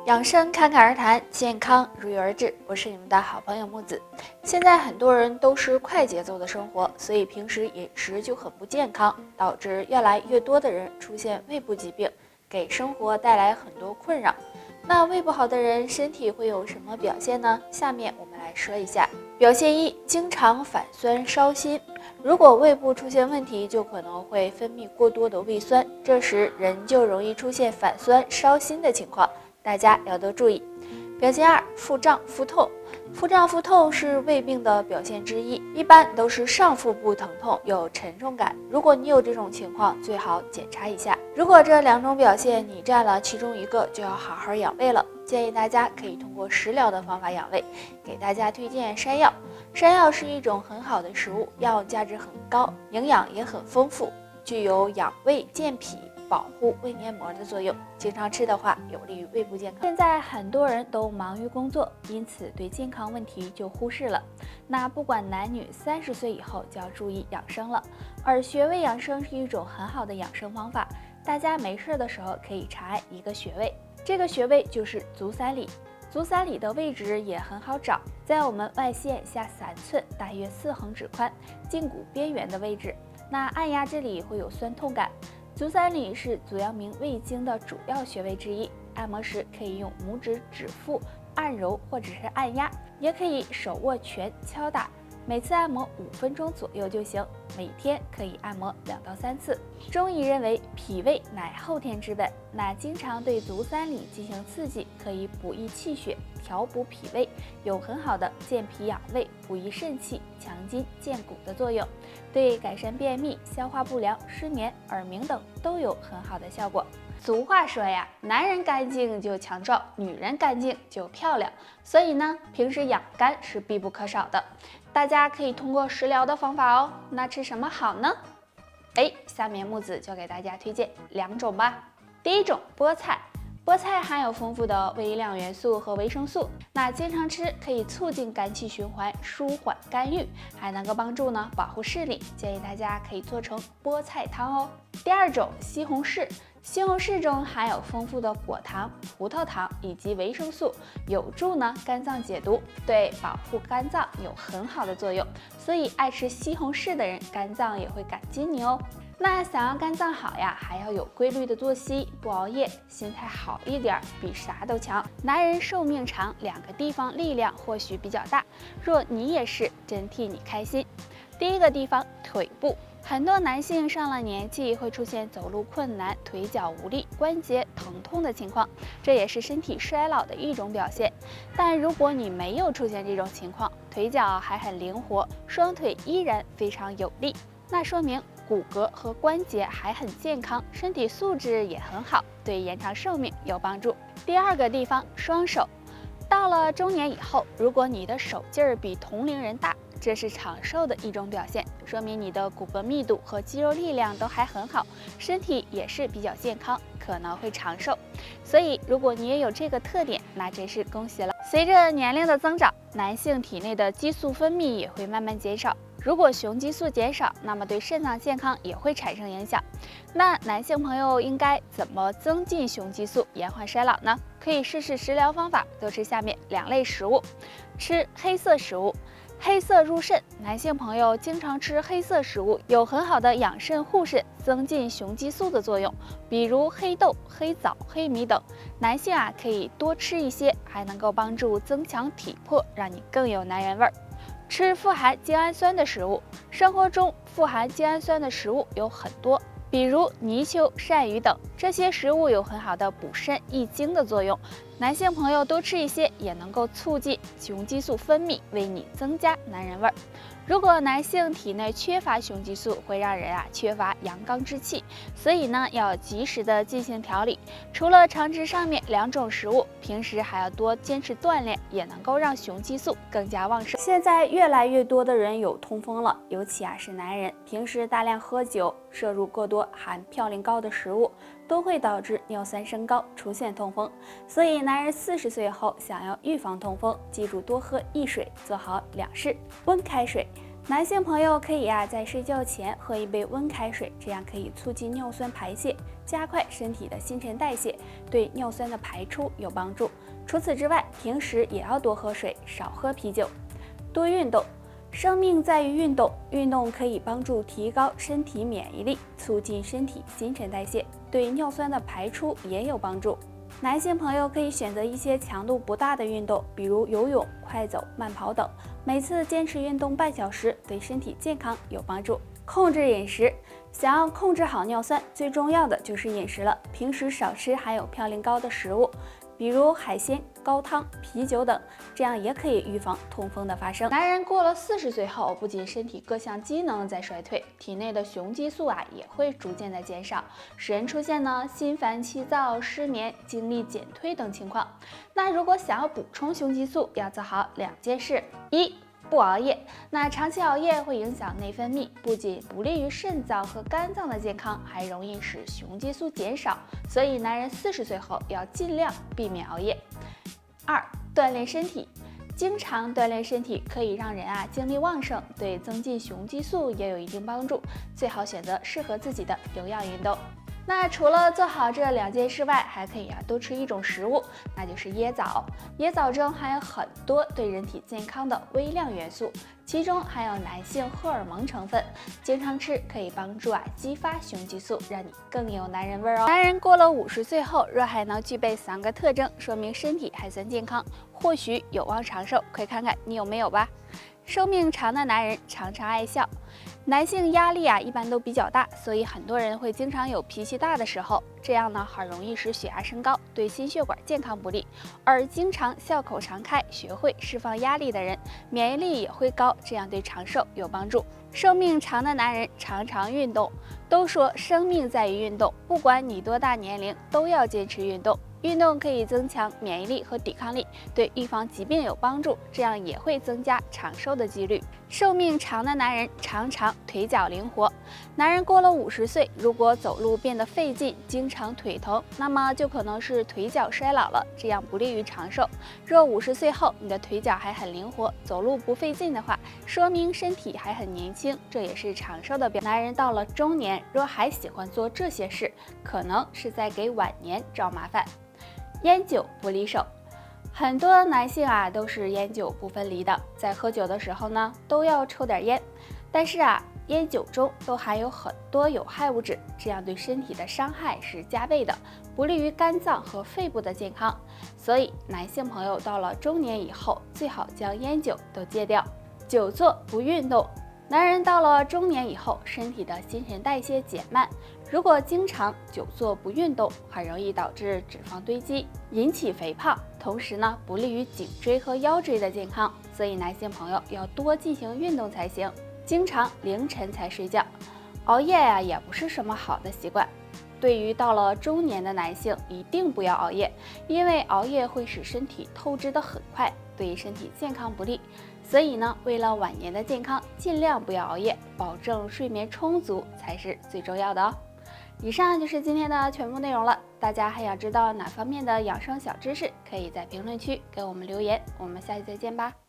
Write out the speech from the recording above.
养生侃侃而谈，健康如约而至。我是你们的好朋友木子。现在很多人都是快节奏的生活，所以平时饮食就很不健康，导致越来越多的人出现胃部疾病，给生活带来很多困扰。那胃不好的人身体会有什么表现呢？下面我们来说一下。表现一：经常反酸烧心。如果胃部出现问题，就可能会分泌过多的胃酸，这时人就容易出现反酸烧心的情况，大家要多注意。表现二：腹胀腹痛。腹胀腹痛是胃病的表现之一，一般都是上腹部疼痛，有沉重感。如果你有这种情况，最好检查一下。如果这两种表现你占了其中一个，就要好好养胃了。建议大家可以通过食疗的方法养胃，给大家推荐山药。山药是一种很好的食物，药用价值很高，营养也很丰富，具有养胃健脾、保护胃黏膜的作用，经常吃的话有利于胃部健康。现在很多人都忙于工作，因此对健康问题就忽视了。那不管男女，30岁以后就要注意养生了。而穴位养生是一种很好的养生方法，大家没事的时候可以查按一个穴位，这个穴位就是足三里。足三里的位置也很好找，在我们外线下3寸，大约4横指宽，胫骨边缘的位置。那按压这里会有酸痛感。足三里是足阳明胃经的主要穴位之一，按摩时可以用拇指指腹按揉或者是按压，也可以手握拳敲打，每次按摩5分钟左右就行，每天可以按摩2到3次。中医认为脾胃乃后天之本，那经常对足三里进行刺激，可以补益气血，调补脾胃，有很好的健脾养胃、补益肾气、强筋健骨的作用，对改善便秘、消化不良、失眠、耳鸣等都有很好的效果。俗话说呀，男人干净就强壮，女人干净就漂亮，所以呢，平时养肝是必不可少的。大家可以通过食疗的方法哦。那吃什么好呢？下面木子就给大家推荐2种吧。第一种，菠菜。菠菜含有丰富的微量元素和维生素，那经常吃可以促进肝气循环，舒缓肝郁，还能够帮助保护视力，建议大家可以做成菠菜汤哦。第二种，西红柿。西红柿中含有丰富的果糖、葡萄糖以及维生素，有助肝脏解毒，对保护肝脏有很好的作用，所以爱吃西红柿的人肝脏也会感激你哦。那想要肝脏好呀，还要有规律的作息，不熬夜，心态好一点，比啥都强。男人寿命长，2个地方力量或许比较大，若你也是，真替你开心。第一个地方，腿部。很多男性上了年纪会出现走路困难、腿脚无力、关节疼痛的情况，这也是身体衰老的一种表现。但如果你没有出现这种情况，腿脚还很灵活，双腿依然非常有力，那说明骨骼和关节还很健康，身体素质也很好，对延长寿命有帮助。第二个地方，双手。到了中年以后，如果你的手劲儿比同龄人大，这是长寿的一种表现，说明你的骨骼密度和肌肉力量都还很好，身体也是比较健康，可能会长寿。所以如果你也有这个特点，那真是恭喜了。随着年龄的增长，男性体内的激素分泌也会慢慢减少，如果雄激素减少，那么对肾脏健康也会产生影响。那男性朋友应该怎么增进雄激素，延缓衰老呢？可以试试食疗方法，多吃下面2类食物。吃黑色食物。黑色入肾，男性朋友经常吃黑色食物，有很好的养肾护肾、增进雄激素的作用，比如黑豆、黑枣、黑米等。男性可以多吃一些，还能够帮助增强体魄，让你更有男人味儿。吃富含精氨酸的食物，生活中富含精氨酸的食物有很多，比如泥鳅、鳝鱼等，这些食物有很好的补肾益精的作用。男性朋友多吃一些，也能够促进雄激素分泌，为你增加男人味儿。如果男性体内缺乏雄激素，会让人缺乏阳刚之气，所以要及时的进行调理。除了常吃上面2种食物，平时还要多坚持锻炼，也能够让雄激素更加旺盛。现在越来越多的人有痛风了，尤其是男人，平时大量喝酒，摄入过多含嘌呤高的食物，都会导致尿酸升高，出现痛风。所以男人40岁后想要预防痛风，记住多喝易水，做好2事：温开水。男性朋友可以在睡觉前喝一杯温开水，这样可以促进尿酸排泄，加快身体的新陈代谢，对尿酸的排出有帮助。除此之外，平时也要多喝水，少喝啤酒，多运动。生命在于运动，运动可以帮助提高身体免疫力，促进身体新陈代谢，对尿酸的排出也有帮助。男性朋友可以选择一些强度不大的运动，比如游泳、快走、慢跑等，每次坚持运动半小时，对身体健康有帮助。控制饮食，想要控制好尿酸，最重要的就是饮食了。平时少吃含有嘌呤高的食物，比如海鲜、高汤、啤酒等，这样也可以预防痛风的发生。男人过了40岁后，不仅身体各项机能在衰退，体内的雄激素也会逐渐的减少，使人出现心烦气躁、失眠、精力减退等情况。那如果想要补充雄激素，要做好2件事：一、不熬夜。那长期熬夜会影响内分泌，不仅不利于肾脏和肝脏的健康，还容易使雄激素减少。所以男人40岁后要尽量避免熬夜。2、锻炼身体。经常锻炼身体可以让人精力旺盛，对增进雄激素也有一定帮助。最好选择适合自己的有氧运动。那除了做好这2件事外，还可以多吃一种食物，那就是椰枣。椰枣中含有很多对人体健康的微量元素，其中含有男性荷尔蒙成分，经常吃可以帮助激发雄激素，让你更有男人味哦。男人过了50岁后，若还能具备3个特征，说明身体还算健康，或许有望长寿，快看看你有没有吧。寿命长的男人常常爱笑。男性压力一般都比较大，所以很多人会经常有脾气大的时候，这样很容易使血压升高，对心血管健康不利。而经常笑口常开，学会释放压力的人，免疫力也会高，这样对长寿有帮助。寿命长的男人常常运动。都说生命在于运动，不管你多大年龄，都要坚持运动。运动可以增强免疫力和抵抗力，对预防疾病有帮助，这样也会增加长寿的几率。寿命长的男人常常腿脚灵活。男人过了50岁，如果走路变得费劲，经常腿疼，那么就可能是腿脚衰老了，这样不利于长寿。若50岁后你的腿脚还很灵活，走路不费劲的话，说明身体还很年轻，这也是长寿的表现。男人到了中年，若还喜欢做这些事，可能是在给晚年找麻烦。烟酒不离手。很多男性都是烟酒不分离的，在喝酒的时候呢，都要抽点烟。但是烟酒中都含有很多有害物质，这样对身体的伤害是加倍的，不利于肝脏和肺部的健康。所以男性朋友到了中年以后，最好将烟酒都戒掉。久坐不运动。男人到了中年以后，身体的新陈代谢减慢，如果经常久坐不运动，很容易导致脂肪堆积，引起肥胖，同时呢，不利于颈椎和腰椎的健康。所以男性朋友要多进行运动才行。经常凌晨才睡觉，熬夜也不是什么好的习惯。对于到了中年的男性，一定不要熬夜，因为熬夜会使身体透支得很快，对身体健康不利。所以呢，为了晚年的健康，尽量不要熬夜，保证睡眠充足才是最重要的哦。以上就是今天的全部内容了，大家还想知道哪方面的养生小知识，可以在评论区给我们留言，我们下期再见吧。